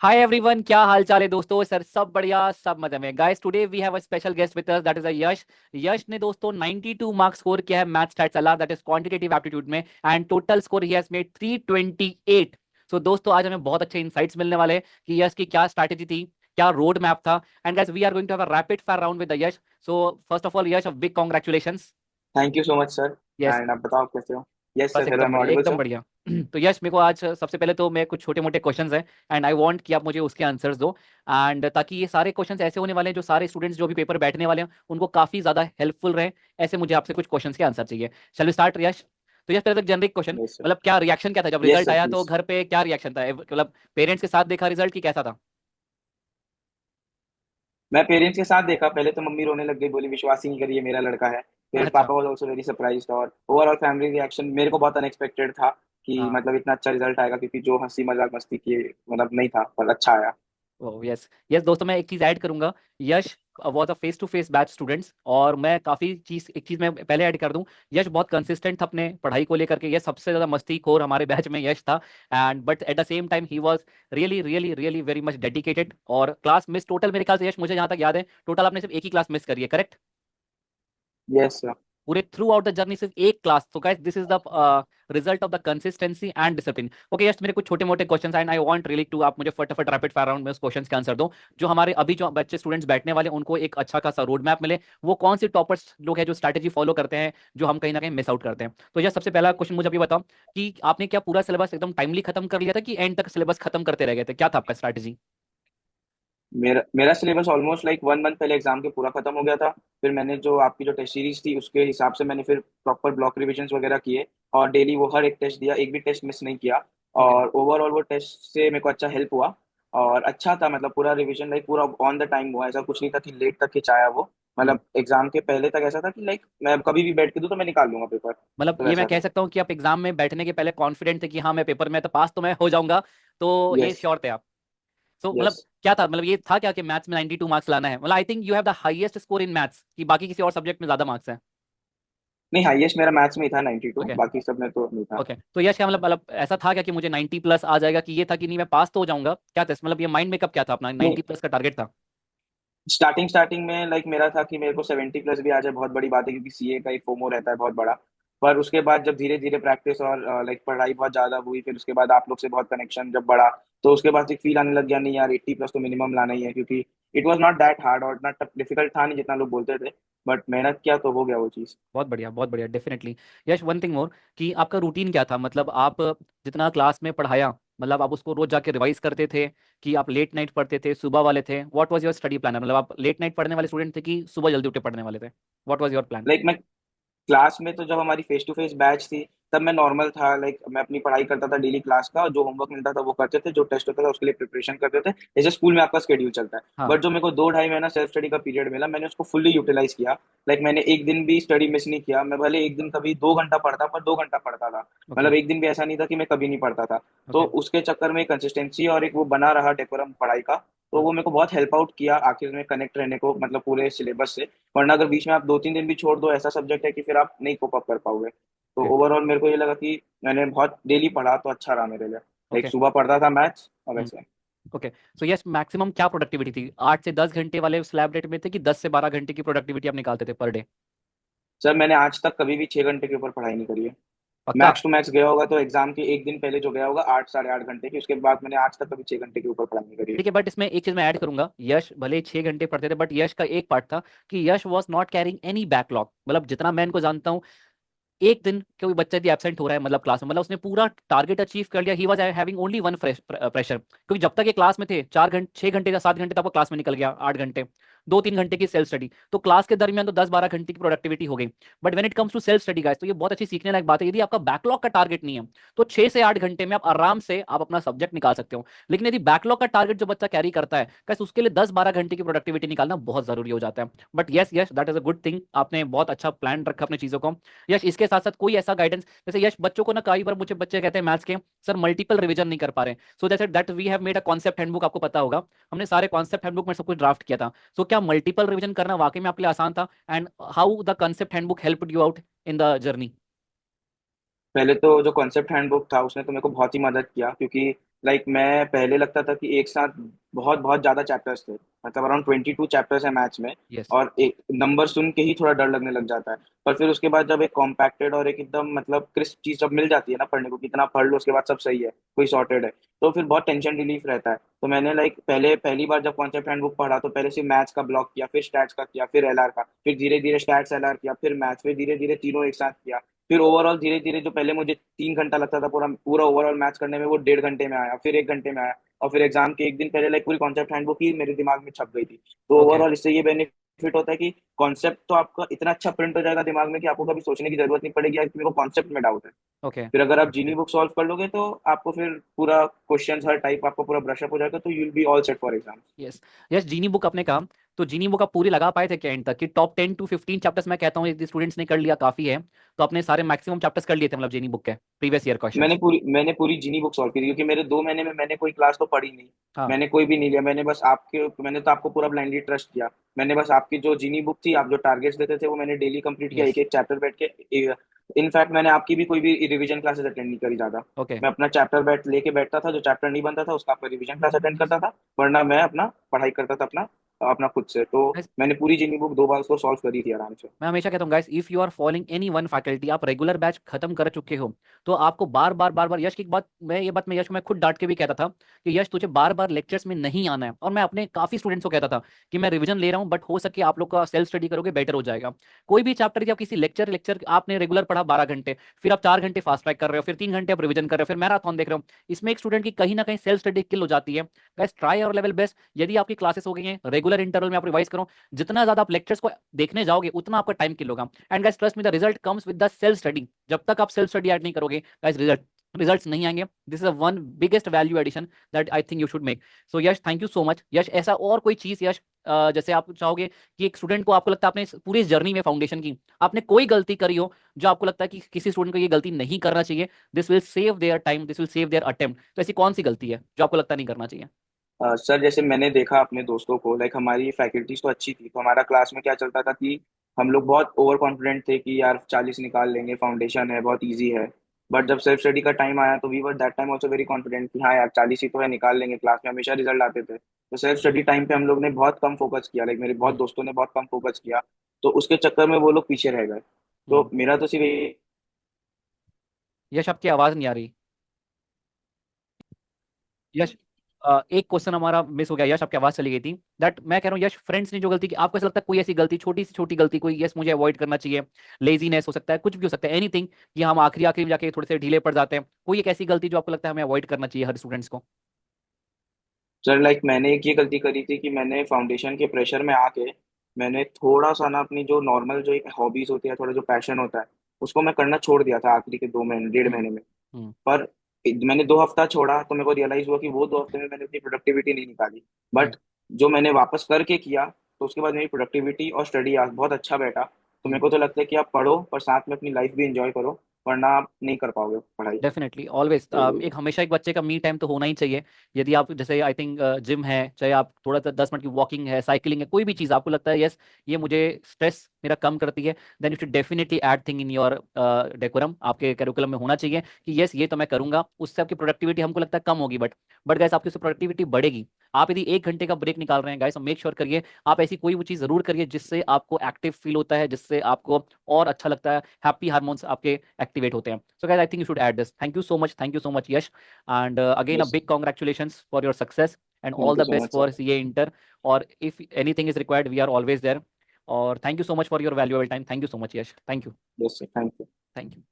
Hi everyone, क्या हाल चाल है दोस्तों। सर सब बढ़िया, सब मजे में। Guys today we have a special guest with us, that is a Yash. Yash ने दोस्तों 92 मार्क्स स्कोर किया है मैथ्स स्टैट्स अला, दैट इज क्वांटिटेटिव एप्टीट्यूड में, and total score he has made 328। So दोस्तों आज हमें बहुत अच्छे इंसाइट्स मिलने वाले हैं कि यश की क्या स्ट्रैटेजी थी, क्या रोड मैप था। And guys we are going to have a rapid fire round with Yash. So first of all Yash, a big congratulations. Thank you so much sir. Yes, and आप बताओ आप कैसे हो? यस बस सर, हेलो, एकदम am बढ़िया audible एकदम sir? बढ़िया। तो यश, मेरे को आज सबसे पहले तो मैं कुछ छोटे मोटे क्वेश्चंस हैं, एंड आई वांट कि आप मुझे उसके आंसर्स दो। एंड ताकि ये सारे क्वेश्चंस ऐसे होने वाले हैं जो सारे स्टूडेंट्स जो भी पेपर बैठने वाले हैं उनको काफी ज्यादा हेल्पफुल रहे। ऐसे मुझे आपसे कुछ क्वेश्चंस के आंसर चाहिए। चलो स्टार्ट यश। तो यश पहले तक जनरिक क्वेश्चन, यस सर। मतलब क्या रिएक्शन क्या था जब यस रिजल्ट सर आया, तो प्लीज। घर पे क्या रिएक्शन था, मतलब पेरेंट्स के साथ देखा रिजल्ट की कैसा था? मैं पेरेंट्स के साथ देखा, पहले तो मम्मी रोने लग गई, बोली विश्वास ही नहीं करिए मेरा लड़का है। फिर अच्छा। पापा वाज आल्सो वेरी सरप्राइज्ड, और ओवरऑल फैमिली रिएक्शन मेरे को बहुत अनएक्सपेक्टेड था कि हाँ। मतलब इतना अच्छा रिजल्ट आएगा, क्योंकि जो हंसी मजाक मस्ती की मतलब नहीं था, पर अच्छा आया। ओ यस। यस दोस्तों, मैं एक चीज ऐड करूंगा। Yash was a face to face batch students, और मैं काफी चीज, एक चीज मैं पहले ऐड कर दूं। यश बहुत कंसिस्टेंट था अपने पढ़ाई को लेकर के। यश सबसे ज्यादा मस्ती खोर हमारे बैच में यश था। And but at the same time he was really really really very much dedicated. और क्लास मिस टोटल मेरे ख्याल से यश, मुझे जहां तक याद है, टोटल आपने सिर्फ एक ही क्लास मिस करी है, करेक्ट? Yes sir. पूरे थ्रू आउट द जर्नी सिर्फ एक क्लास। तो guys this is the result of the consistency and discipline. Okay yes, मेरे कुछ छोटे मोटे questions and I want really to, आप मुझे फटाफट रैपिड फायर राउंड में उस क्वेश्चंस के आंसर दो, जो हमारे अभी जो बच्चे स्टूडेंट्स बैठने वाले हैं, उनको एक अच्छा खासा रोड मैप मिले। वो कौन से टॉपर्स लोग हैं जो स्ट्रैटेजी फॉलो करते हैं, जो हम कहीं ना कहीं मिस आउट करते हैं। तो यस, सबसे पहला क्वेश्चन मुझे अभी बताओ कि आपने क्या पूरा सिलेबस एकदम टाइमली खत्म कर लिया था, कि एंड तक सिलेबस खत्म करते रह गए थे? क्या था आपका स्ट्रैटेजी? मेरा मेरा सिलेबस ऑलमोस्ट लाइक 1 मंथ पहले एग्जाम के पूरा खत्म हो गया था। फिर मैंने जो आपकी जो टेस्ट सीरीज थी उसके हिसाब से मैंने फिर प्रॉपर ब्लॉक रिविजन वगैरह किए, और डेली वो हर एक टेस्ट दिया, एक भी टेस्ट मिस नहीं किया। ओके। और ओवरऑल वो टेस्ट से मेरे को अच्छा हेल्प हुआ, और अच्छा था, मतलब पूरा रिविजन लाइक पूरा ऑन द टाइम हुआ, ऐसा कुछ नहीं था कि लेट तक खिंचाया वो। हम्म। मतलब एग्जाम के पहले तक ऐसा था कि लाइक मैं कभी भी बैठ के दूं तो मैं निकाल लूंगा पेपर, मतलब तो ये मैं वैसा कह था। सकता हूँ कि आप एग्जाम में बैठने के पहले कॉन्फिडेंट थे कि हाँ मैं पेपर में तो पास तो मैं हो जाऊंगा, तो ये यस। श्योर थे आप? सो मतलब यस। क्या था, मतलब ये था क्या कि मैथ्स में 92 मार्क्स लाना है? मतलब आई think you have the highest score in maths, कि बाकी किसी और सब्जेक्ट में ज्यादा मार्क्स है? नहीं, हाईएस्ट मेरा मैथ्स में ही था 92, ओके। बाकी सब में तो नहीं था। ओके, तो यश क्या मतलब ऐसा था क्या कि मुझे 90 प्लस आ जाएगा, कि ये था कि नहीं मैं पास तो हो जाऊंगा? क्या था मतलब ये माइंड मेकअप क्या था अपना, नहीं, 90 प्लस का टारगेट था? स्टार्टिंग स्टार्टिंग में लाइक मेरा था कि मेरे को 70 प्लस भी आ जाए बहुत बड़ी बात है, क्योंकि सीए का एक फोमो रहता है बहुत बड़ा। पर उसके बाद जब धीरे धीरे प्रैक्टिस और लाइक पढ़ाई बहुत ज्यादा हुई, फिर उसके बाद आप लोग से बहुत कनेक्शन जब बढ़ा, तो उसके बाद एक फील आने लग गया, नहीं यार 80 प्लस तो मिनिमम लाना ही है, क्योंकि it was not that hard और इतना डिफिकल्ट था नहीं जितना लोग बोलते थे। बट मेहनत किया तो हो गया वो चीज़। बहुत बढ़िया डेफिनेटली। यश वन थिंग मोर, कि आपका रूटीन क्या था, मतलब आप जितना क्लास में पढ़ाया, मतलब आप उसको रोज जाके रिवाइज करते थे, कि आप लेट नाइट पढ़ते थे, सुबह वाले थे? What was your study plan? मतलब आप लेट नाइट पढ़ने वाले स्टूडेंट थे कि सुबह जल्दी उठ के पढ़ने वाले थे? What was your plan? Like मैं क्लास में तो जब हमारी फेस टू फेस बैच थी तब मैं नॉर्मल था, लाइक मैं अपनी पढ़ाई करता था डेली क्लास का, जो होमवर्क मिलता था वो करते थे, जो टेस्ट होता था उसके लिए प्रिपरेशन करते थे, जैसे स्कूल में आपका स्केड्यूल चलता है। हाँ। बट जो मेरे को 2 ढाई महीना सेल्फ स्टडी का पीरियड मिला, मैंने उसको फुल्ली यूटिलाइज किया। लाइक मैंने एक दिन भी स्टडी मिस नहीं किया, मैं भले एक दिन कभी 2 घंटा पढ़ता, पर 2 घंटा पढ़ता था। ओके। मतलब एक दिन भी ऐसा नहीं था कि मैं कभी नहीं पढ़ता था। तो ओके। उसके चक्कर में कंसिस्टेंसी और एक वो बना रहा डेकोरम पढ़ाई का, तो वो मेरे को बहुत हेल्प आउट किया आखिर में कनेक्ट रहने को, मतलब पूरे सिलेबस से। वरना अगर बीच में आप 2 3 दिन भी छोड़ दो, ऐसा सब्जेक्ट है कि फिर आप नहीं कोप अप कर पाओगे। तो ओके। ओवरऑल मेरे को ये लगा कि मैंने बहुत डेली पढ़ा तो अच्छा रहा मेरे लिए। Like okay. सुबह पढ़ता था मैथ्स और हम्म। वैसे। ओके। सो यस, मैक्सिमम क्या प्रोडक्टिविटी थी? 8 से 10 घंटे वाले स्लैब रेट में थे, कि 10 से 12 घंटे की प्रोडक्टिविटी आप निकालते थे पर डे? सर मैंने आज तक कभी भी 6 घंटे के ऊपर पढ़ाई नहीं करी है। पक्का? मैक्स टू मैक्स गया होगा तो एग्जाम के एक दिन पहले जो गया होगा 8 साढ़े 8 घंटे की, उसके बाद मैंने आज तक कभी 6 घंटे के ऊपर पढ़ाई नहीं करी है। ठीक है, बट इसमें एक चीज मैं ऐड करूंगा। यश भले ही 6 घंटे पढ़ते थे, बट यश का एक पार्ट था कि Yash was not carrying any backlog. मतलब जितना मैं इनको जानता हूँ, एक दिन कोई बच्चा यदि एब्सेंट हो रहा है मतलब क्लास में, मतलब उसने पूरा टारगेट अचीव कर लिया। He was having only one pressure, क्योंकि जब तक ये क्लास में थे, 4 घंटे 6 घंटे या 7 घंटे तक वो क्लास में निकल गया, 8 घंटे, 2 3 घंटे की सेल्फ स्टडी, तो क्लास के दरमियान तो 10 12 घंटे की प्रोडक्टिविटी हो गई। But when it comes to self study guys, तो ये बहुत अच्छी सीखने लायक बात है। यदि आपका बैकलॉग का टारगेट नहीं है, तो 6 से 8 घंटे में आप आराम से आप अपना सब्जेक्ट निकाल सकते हो। लेकिन यदि बैकलॉग का टारगेट जो बच्चा कैरी करता है गाइस, उसके लिए 10 12 घंटे की प्रोडक्टिविटी निकालना बहुत जरूरी हो जाता है। But yes yes, that is a good thing, आपने बहुत अच्छा प्लान रखा अपनी चीजों को। यश इसके साथ साथ कोई ऐसा गाइडेंस, जैसे यश बच्चों को ना, कई बार मुझे बच्चे कहते हैं मैथ्स के, सर मल्टीपल रिवीजन नहीं कर पा रहे, so that's that we have made a concept handbook, आपको पता होगा, हमने सारे कॉन्सेप्ट हैंडबुक में सब कुछ ड्राफ्ट किया था। सो क्या मल्टीपल रिवीजन करना वाकई में आपके लिए आसान था? And how the concept handbook helped you out in the journey? पहले तो जो कॉन्सेप्ट हैंडबुक था उसने तो मेरे को बहुत ही मदद किया, क्योंकि लाइक मैं पहले लगता था कि एक साथ बहुत बहुत ज्यादा चैप्टर्स थे, मतलब अराउंड 22 चैप्टर्स है मैथ्स में, यस। और एक नंबर सुन के ही थोड़ा डर लगने लग जाता है। पर फिर उसके बाद जब एक कॉम्पैक्टेड और एक एकदम मतलब क्रिस्प चीज जब मिल जाती है ना पढ़ने को, कितना पढ़ लो उसके बाद सब सही है, कोई सॉर्टेड है, तो फिर बहुत टेंशन रिलीफ रहता है। तो मैंने लाइक पहली बार जब कॉन्सेप्ट हैंडबुक पढ़ा तो पहले सिर्फ मैथ्स का ब्लॉक किया, फिर स्टैट्स का किया, फिर एलआर का, फिर धीरे धीरे स्टैट्स एलआर किया, फिर मैथ्स, फिर धीरे धीरे तीनों एक साथ किया। फिर ओवरऑल धीरे धीरे जो पहले मुझे 3 घंटा लगता था पूरा पूरा ओवरऑल मैथ्स करने में, वो 1.5 घंटे में आया, फिर 1 घंटे में आया। और फिर एग्जाम के एक दिन पहले लाइक पूरी कॉन्सेप्ट हैंडबुक ही मेरे दिमाग में छप गई थी। तो ओके। ओवरऑल इससे ये बेनिफिट होता है कि कॉन्सेप्ट तो आपका इतना अच्छा प्रिंट हो जाएगा दिमाग में कि आपको कभी सोचने की जरूरत नहीं पड़ेगी यार कि मेरे को कॉन्सेप्ट में डाउट है। ओके। फिर अगर आप जीनी बुक सॉल्व कर लोगे तो आपको फिर पूरा क्वेश्चन हर टाइप आपको पूरा ब्रशअप हो जाएगा, तो you will be all set for exam. Yes. Yes, genie book अपने काम, तो जीनी बुक आप पूरी लगा पाए थे क्या एंड तक कि टॉप 10 to 15 चैप्टर्स मैं कहता हूँ यदि स्टूडेंट्स ने कर लिया काफी है, तो अपने सारे मैक्सिमम चैप्टर्स कर लिए थे मतलब जीनी बुक के प्रीवियस ईयर क्वेश्चंस? मैंने पूरी जीनी बुक सॉल्व की थी, क्योंकि मेरे 2 महीने में मैंने कोई क्लास तो पढ़ी नहीं। हाँ। मैंने कोई भी नहीं लिया, मैंने तो आपको पूरा ब्लाइंडली ट्रस्ट किया। मैंने बस आपकी जो जीनी बुक थी, आप जो टारगेट्स देते थे, वो मैंने डेली कंप्लीट किया, एक यस। एक चैप्टर बैठ के। इनफैक्ट मैंने आपकी भी कोई भी रिवीजन क्लासेस अटेंड नहीं करी ज्यादा। ओके। मैं अपना चैप्टर बैठ लेके बैठता था, जो चैप्टर नहीं बनता था उसका आपका रिवीजन क्लास अटेंड करता था, वरना मैं अपना पढ़ाई करता था अपना अपना खुद से। तो मैंने पूरी जीनी बुक 2 बार उसको सॉल्व करी थी आराम से। मैं हमेशा कहता हूँ guys, if you are following any one faculty, आप रेगुलर बैच खत्म कर चुके हो, तो आपको बार बार यश की एक बात, मैं यश को मैं खुद डांट के भी कहता था कि यश तुझे बार बार लेक्चर्स में नहीं आना है, और मैं अपने काफी स्टूडेंट्स को कहता था कि मैं रिवीजन ले रहा हूँ, बट हो सके आप लोग का सेल्फ स्टडी करोगे बेटर हो जाएगा। कोई भी चैप्टर या किसी लेक्चर लेक्चर आपने रेगुलर पढ़ा 12 घंटे, फिर आप 4 घंटे फास्ट ट्रैक कर रहे हो, फिर 3 घंटे आप रिवीजन कर रहे हो, फिर मैराथन देख रहे हो, इसमें एक स्टूडेंट की कहीं ना कहीं सेल्फ स्टडी किल हो जाती है। गाइस ट्राई और लेवल बेस्ट, यदि आपकी क्लासेस हो गई हैं रेगुलर इंटरवल में आप रिवाइज करो, जितना ज्यादा आप लेक्चर्स को देखने जाओगे उतना आपका टाइम किल होगा। And guys trust me, the result comes with the self study. जब तक आप सेल्फ स्टडी ऐड नहीं करोगे गाइस, रिजल्ट्स नहीं आएंगे। This is one biggest value addition that I think you should make. So Yash, thank you so much. Yash, ऐसा और कोई चीज यश, जैसे आप चाहोगे कि एक स्टूडेंट को, आपको लगता है आपने पूरी इस जर्नी में फाउंडेशन की आपने कोई गलती करी हो, जो आपको लगता है कि किसी स्टूडेंट को ये गलती नहीं करना चाहिए, this will save their time, this will save their attempt, तो ऐसी कौन सी गलती है जो आपको लगता है नहीं करना चाहिए? सर जैसे मैंने देखा अपने दोस्तों को, लाइक हमारी फैकल्टीज तो अच्छी थी, तो हमारा क्लास में क्या चलता था कि हम लोग बहुत ओवर कॉन्फिडेंट थे कि यार 40 निकाल लेंगे, फाउंडेशन है, बहुत इजी है। बट जब सेल्फ स्टडी का टाइम आया तो we were that time also very confident कि हाँ यार 40 ही तो है, निकाल लेंगे, क्लास में हमेशा रिजल्ट आते थे। तो सेल्फ स्टडी टाइम पे हम लोग ने बहुत कम फोकस किया, लाइक मेरे बहुत हम्म। दोस्तों ने बहुत कम फोकस किया, तो उसके चक्कर में वो लोग पीछे रह गए। हम्म। तो मेरा तो सिर्फ ये। यश, आपकी आवाज नहीं आ रही। यश, एक क्वेश्चन हमारा मिस हो गया यश, आपकी आवाज चली गई थी। दैट मैं कह रहा हूँ यश, फ्रेंड्स ने जो गलती की, आपको ऐसा लगता है कोई ऐसी गलती, छोटी सी छोटी गलती कोई, यस मुझे अवॉइड करना चाहिए, लेजीनेस हो सकता है, कुछ भी हो सकता है, एनीथिंग, कि हम आखिरी आखिरी में जाके थोड़े से ढीले पड़ जाते हैं, कोई एक ऐसी गलती जो आपको लगता है हमें अवॉइड करना चाहिए हर स्टूडेंट्स को? सर लाइक मैंने एक ये गलती करी थी कि मैंने फाउंडेशन के प्रेशर में आके मैंने थोड़ा सा ना अपनी जो नॉर्मल जो एक हॉबीज होती है, थोड़ा जो पैशन होता है, उसको मैं करना छोड़ दिया था आखिरी के 2 महीने, डेढ़ हम्म। महीने में। हम्म। पर मैंने 2 हफ्ता छोड़ा तो मेरे को रियलाइज हुआ कि वो 2 हफ्ते में मैंने उतनी प्रोडक्टिविटी नहीं निकाली। हम्म। बट जो मैंने वापस करके किया, तो उसके बाद मेरी प्रोडक्टिविटी और स्टडी बहुत अच्छा बैठा। तो मेरे हम्म। को तो लगता है कि आप पढ़ो पर साथ में अपनी लाइफ भी इंजॉय करो, वरना आप नहीं कर पाओगे पढ़ाई। डेफिनेटली ऑलवेज, तो एक हमेशा एक बच्चे का मी टाइम तो होना ही चाहिए। यदि आप जैसे आई थिंक जिम है, चाहे आप थोड़ा सा 10 मिनट की वॉकिंग है, साइकिलिंग है, कोई भी चीज़ आपको लगता है यस ये मुझे स्ट्रेस मेरा कम करती है, then you should definitely add thing in your decorum, आपके करिकुलम में होना चाहिए कि यस ये तो मैं करूंगा, उससे आपकी प्रोडक्टिविटी हमको लगता है कम होगी, बट गाइस आपकी उससे प्रोडक्टिविटी बढ़ेगी। आप यदि 1 घंटे का ब्रेक निकाल रहे हैं गाइस, तो मेक श्योर करिए आप ऐसी कोई वो चीज़ जरूर करिए जिससे आपको एक्टिव फील होता है, जिससे आपको और अच्छा लगता है, हैप्पी हार्मोन्स आपके एक्टिवेट होते हैं। So guys, I think you should add this. Thank you so much. Thank you so much, Yash. And again, a yes, big congratulations for your success and all thank you the so best much for sir. CA Inter. Or if anything is required, we are always there. Or thank you so much for your valuable time. Thank you so much, Yash. Thank you. Yes sir, thank you. Thank you.